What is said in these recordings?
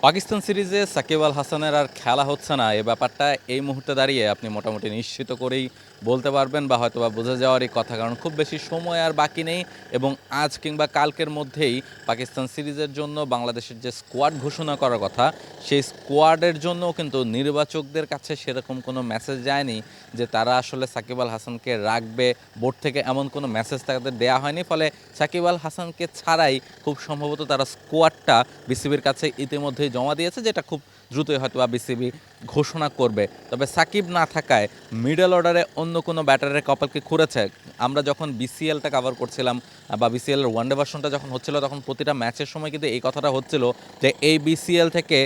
পাকিস্তান সিরিজে সাকিব আল হাসানের আর খেলা হচ্ছে না, এ ব্যাপারটা এই মুহূর্তে দাঁড়িয়ে আপনি মোটামুটি নিশ্চিত করেই বলতে পারবেন বা হয়তোবা বোঝা যাওয়ারই কথা, কারণ খুব বেশি সময় আর বাকি নেই এবং আজ কিংবা কালকের মধ্যেই পাকিস্তান সিরিজের জন্য বাংলাদেশের যে স্কোয়াড ঘোষণা করার কথা, সেই স্কোয়াডের জন্য কিন্তু নির্বাচকদের কাছে সেরকম কোনো মেসেজ যায়নি যে তারা আসলে সাকিব আল হাসানকে রাখবে বোর্ড থেকে, এমন কোনো মেসেজ তাদের দেওয়া হয়নি। ফলে সাকিব আল হাসানকে ছাড়াই খুব সম্ভবত তারা স্কোয়াডটা বিসিবির কাছে ইতিমধ্যেই জমা দিয়েছে, যেটা খুব দ্রুতই হয়তো বা বিসিবি ঘোষণা করবে। তবে সাকিব না থাকায় মিডল অর্ডারে অন্য কোনো ব্যাটারের কপালকে খুঁড়েছে। আমরা যখন বিসিএলটা কভার করছিলাম বা বিসিএলের ওয়ানডে ভার্সনটা যখন হচ্ছিল, তখন প্রতিটা ম্যাচের সময় কিন্তু এই কথাটা হচ্ছিল যে এই বিসিএল থেকে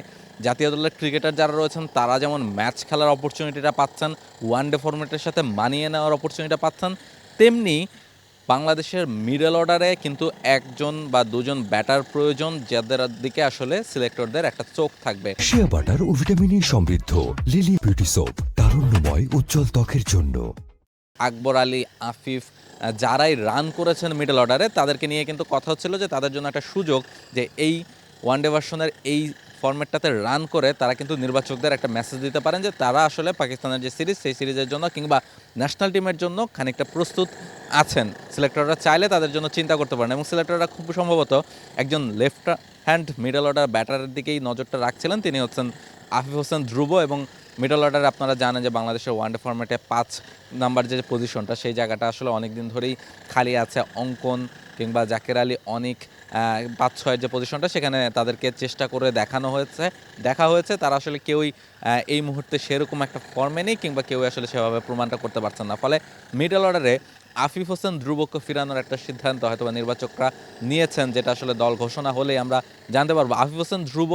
জাতীয় দলের ক্রিকেটার যারা রয়েছেন তারা যেমন ম্যাচ খেলার অপরচুনিটিটা পাচ্ছেন, ওয়ানডে ফরম্যাটের সাথে মানিয়ে নেওয়ার অপরচুনিটিটা পাচ্ছেন, তেমনি বাংলাদেশের মিডল অর্ডারে কিন্তু একজন বা দুজন ব্যাটার প্রয়োজন, যাদের দিকে আসলে সিলেক্টরদের একটা চোখ থাকবে। শিয়া বাটার ও ভিটামিন সমৃদ্ধ লিলি বিউটি সোপ, তারুণ্যময় উজ্জ্বল ত্বকের জন্য। আকবর আলী, আফিফ যারাই রান করেছেন মিডল অর্ডারে, তাদেরকে নিয়ে কিন্তু কথা হচ্ছিল যে তাদের জন্য একটা সুযোগ যে এই ওয়ানডে ভার্সনের এই ফরম্যাটটাতে রান করে তারা কিন্তু নির্বাচকদের একটা মেসেজ দিতে পারেন যে তারা আসলে পাকিস্তানের যে সিরিজ, সেই সিরিজের জন্য কিংবা ন্যাশনাল টিমের জন্য খানিকটা প্রস্তুত আছেন। সিলেক্টররা চাইলে তাদের জন্য চিন্তা করতে পারেন এবং সিলেক্টররা খুব সম্ভবত একজন লেফট হ্যান্ড মিডল অর্ডার ব্যাটারের দিকেই নজরটা রাখছিলেন। তিনি হচ্ছেন আফিফ হোসেন ধ্রুব। এবং মিডল অর্ডারে আপনারা জানেন যে বাংলাদেশের ওয়ানডে ফরম্যাটে 5 নাম্বার যে পজিশনটা, সেই জায়গাটা আসলে অনেক দিন ধরেই খালি আছে। অঙ্কন কিংবা জাকের আলী, অনিক 5-6 যে পজিশনটা, সেখানে তাদেরকে চেষ্টা করে দেখা হয়েছে, তারা আসলে কেউই এই মুহূর্তে সেরকম একটা ফর্মে নেই কিংবা কেউ আসলে সেভাবে প্রমাণটা করতে পারছেন না। ফলে মিডল অর্ডারে আফিফ হোসেন ধ্রুবকে ফিরানোর একটা সিদ্ধান্ত হয়তো নির্বাচকরা নিয়েছেন, যেটা আসলে দল ঘোষণা হলেই আমরা জানতে পারবো। আফিফ হোসেন ধ্রুব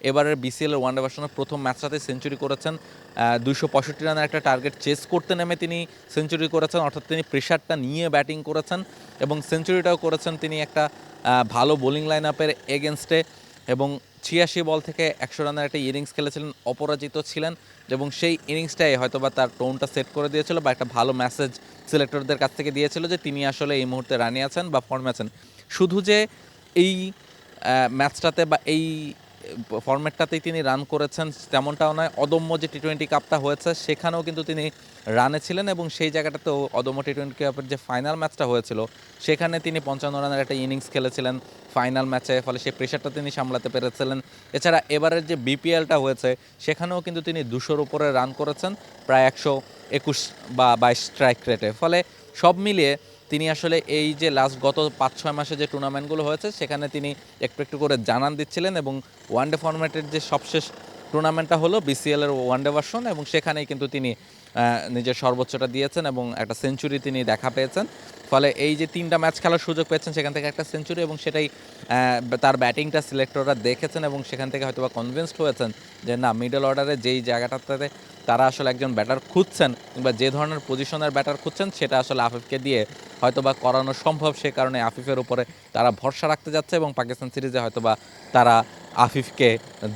এবারের বিসিএলের ওয়ানডে ভার্সনের প্রথম ম্যাচটাতে সেঞ্চুরি করেছেন। 265 রানের একটা টার্গেট চেস করতে নেমে তিনি সেঞ্চুরি করেছেন, অর্থাৎ তিনি প্রেশারটা নিয়ে ব্যাটিং করেছেন এবং সেঞ্চুরিটাও করেছেন তিনি একটা ভালো বোলিং লাইন আপের এগেনস্টে। এবং 86 বল থেকে 100 রানের একটা ইনিংস খেলেছিলেন, অপরাজিত ছিলেন এবং সেই ইনিংসটাই হয়তোবা তার টোনটা সেট করে দিয়েছিল বা একটা ভালো মেসেজ সিলেক্টরদের কাছ থেকে দিয়েছিল যে তিনি আসলে এই মুহূর্তে রানে আছেন বা ফর্মে আছেন। শুধু যে এই ম্যাচটাতে বা এই ফরম্যাটটাতেই তিনি রান করেছেন তেমনটাও নয়, অদম্য যে টি-20 কাপটা হয়েছে সেখানেও কিন্তু তিনি রানে ছিলেন এবং সেই জায়গাটাতেও অদম্য টি-20 কাপের যে ফাইনাল ম্যাচটা হয়েছিল সেখানে তিনি 55 রানের একটা ইনিংস খেলেছিলেন ফাইনাল ম্যাচে, ফলে সেই প্রেশারটা তিনি সামলাতে পেরেছিলেন। এছাড়া এবারের যে বিপিএলটা হয়েছে সেখানেও কিন্তু তিনি 200-র উপরে রান করেছেন, প্রায় 121 বা 22 স্ট্রাইক রেটে। ফলে সব মিলিয়ে তিনি আসলে এই যে লাস্ট গত 5-6 মাসে যে টুর্নামেন্টগুলো হয়েছে সেখানে তিনি একটু একটু করে জানান দিচ্ছিলেন এবং ওয়ানডে ফরম্যাটের যে সবশেষ টুর্নামেন্টটা হলো বিসিএলের ওয়ানডে ভার্সন, এবং সেখানেই কিন্তু তিনি নিজের সর্বোচ্চটা দিয়েছেন এবং একটা সেঞ্চুরি তিনি দেখা পেয়েছেন। ফলে এই যে 3টা ম্যাচ খেলার সুযোগ পেয়েছেন সেখান থেকে একটা সেঞ্চুরি, এবং সেটাই তার ব্যাটিংটা সিলেক্টররা দেখেছেন এবং সেখান থেকে হয়তো বা কনভিন্সড হয়েছেন যে না, মিডল অর্ডারে যেই জায়গাটাতে তারা আসলে একজন ব্যাটার খুঁজছেন কিংবা যে ধরনের পজিশনের ব্যাটার খুঁজছেন সেটা আসলে আফিফকে দিয়ে হয়তোবা করানো সম্ভব। সে কারণে আফিফের উপরে তারা ভরসা রাখতে যাচ্ছে এবং পাকিস্তান সিরিজে হয়তোবা তারা আফিফকে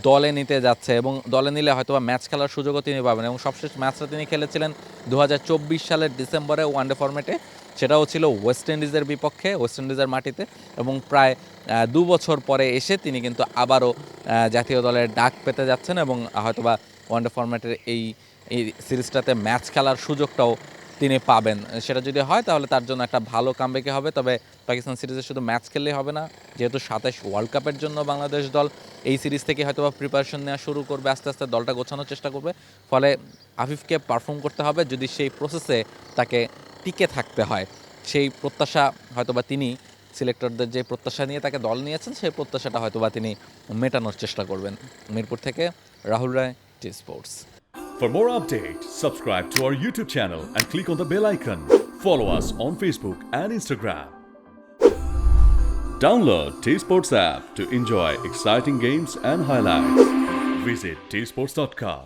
দলে নিতে যাচ্ছে এবং দলে নিলে হয়তোবা ম্যাচ খেলার সুযোগও তিনি পাবেন। এবং সবশেষ ম্যাচটা তিনি খেলেছিলেন 2024 সালের ডিসেম্বরে ওয়ানডে ফরম্যাটে, সেটাও ছিল ওয়েস্ট ইন্ডিজের বিপক্ষে, ওয়েস্ট ইন্ডিজের মাটিতে। এবং প্রায় 2 বছর পরে এসে তিনি কিন্তু আবারও জাতীয় দলের ডাক পেতে যাচ্ছেন এবং হয়তোবা ওয়ানডে ফরম্যাটের এই সিরিজটাতে ম্যাচ খেলার সুযোগটাও তিনি পাবেন। সেটা যদি হয় তাহলে তার জন্য একটা ভালো কামব্যাকই হবে। তবে পাকিস্তান সিরিজে শুধু ম্যাচ খেললেই হবে না, যেহেতু 27 ওয়ার্ল্ড কাপের জন্য বাংলাদেশ দল এই সিরিজ থেকে হয়তোবা প্রিপারেশন নেওয়া শুরু করবে, আস্তে আস্তে দলটা গোছানোর চেষ্টা করবে। ফলে আফিফকে পারফর্ম করতে হবে, যদি সেই প্রসেসে তাকে টিকে থাকতে হয়। সেই প্রত্যাশা হয়তোবা তিনি সিলেক্টরদের যে প্রত্যাশা নিয়ে তাকে দল নিয়েছেন সেই প্রত্যাশাটা হয়তোবা তিনি মেটানোর চেষ্টা করবেন। মিরপুর থেকে রাহুল রায়, T Sports. For more updates, subscribe to our YouTube channel and click on the bell icon. Follow us on Facebook and Instagram. Download T Sports app to enjoy exciting games and highlights. Visit tsports.com.